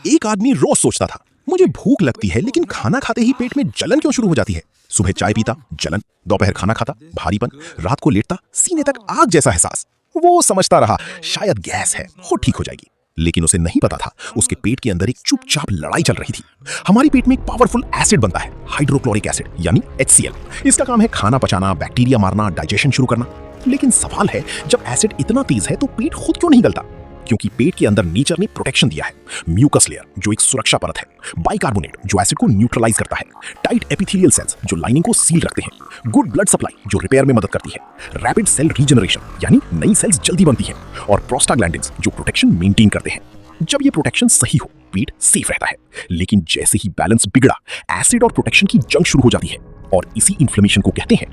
एक आदमी रोज सोचता था, मुझे भूख लगती है लेकिन खाना खाते ही पेट में जलन क्यों शुरू हो जाती है। सुबह चाय पीता, जलन, दोपहर खाना खाता, भारीपन, रात को लेटता, सीने तक आग जैसा एहसास। वो समझता रहा शायद गैस है, वो ठीक हो जाएगी। लेकिन उसे नहीं पता था उसके पेट के अंदर एक चुपचाप लड़ाई चल रही थी। हमारी पेट में एक पावरफुल एसिड बनता है, हाइड्रोक्लोरिक एसिड यानी HCl। इसका काम है खाना पचाना, बैक्टीरिया मारना, डाइजेशन शुरू करना। लेकिन सवाल है, जब एसिड इतना तेज है तो पेट खुद क्यों नहीं गलता? क्योंकि पेट के अंदर नेचर ने प्रोटेक्शन दिया है। म्यूकस लेयर जो एक सुरक्षा परत है, बाइकार्बोनेट जो एसिड को न्यूट्रलाइज करता है, टाइट एपिथेलियल सेल्स जो लाइनिंग को सील रखते हैं, गुड ब्लड सप्लाई जो रिपेयर में मदद करती है, रैपिड सेल रीजनरेशन यानी नई सेल्स जल्दी बनती हैं, और प्रोस्टाग्लैंडिन्स जो प्रोटेक्शन मेंटेन करते हैं। जब ये प्रोटेक्शन सही हो, पेट सेफ रहता है। लेकिन जैसे ही बैलेंस बिगड़ा, एसिड और प्रोटेक्शन की जंग शुरू हो जाती है, और इसी इन्फ्लेमेशन को कहते हैं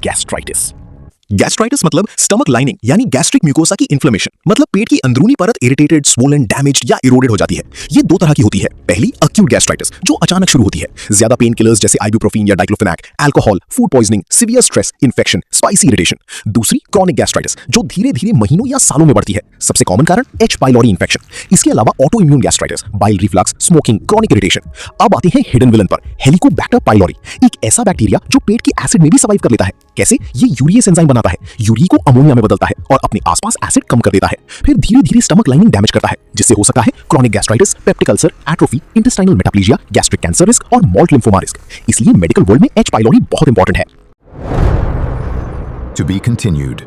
गैस्ट्राइटिस। गैस्ट्राइटिस मतलब स्टमक लाइनिंग यानी गैस्ट्रिक म्यूकोसा की इन्फ्लेमेशन। मतलब पेट की अंदरूनी परत इरिटेटेड, स्वोलन, डैमेज्ड या इरोडेड हो जाती है। ये दो तरह की होती है। पहली अक्यूट गैस्ट्राइटिस जो अचानक शुरू होती है, ज्यादा पेन किलर्स जैसे आइबुप्रोफेन या diclofenac, alcohol, food poisoning, severe stress, infection, spicy irritation. दूसरी क्रॉनिक गैस्ट्राइटिस जो धीरे धीरे महीनों या सालों में बढ़ती है। सबसे कॉमन कारण H. Pylori infection. इसके अलावा auto immune gastritis, bile reflux, smoking, chronic irritation. अब आते हैं हिडन विलन पर, हेलिकोबैक्टर पाइलोरी। एक ऐसा बैक्टीरिया जो पेट के एसिड में भी सर्वाइव कर लेता है। कैसे? ये यूरिएस एंजाइम बनाता है, यूरिया को अमोनिया में बदलता है और अपने आसपास एसिड कम कर देता है। फिर धीरे धीरे स्टमक लाइनिंग डैमेज करता है, जिससे हो सकता है chronic gastritis, peptic ulcer, atrophy, intestinal metaplasia, gastric cancer risk और मॉल्ट लिम्फोमा रिस्क। इसलिए मेडिकल वर्ल्ड में H. पाइलोरी बहुत इंपॉर्टेंट है। To be continued.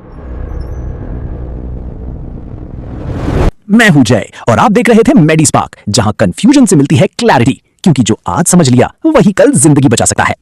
मैं हूं जय और आप देख रहे थे मेडिस्पार्क, जहां कंफ्यूजन से मिलती है क्लैरिटी, क्योंकि जो आज समझ लिया वही कल जिंदगी बचा सकता है।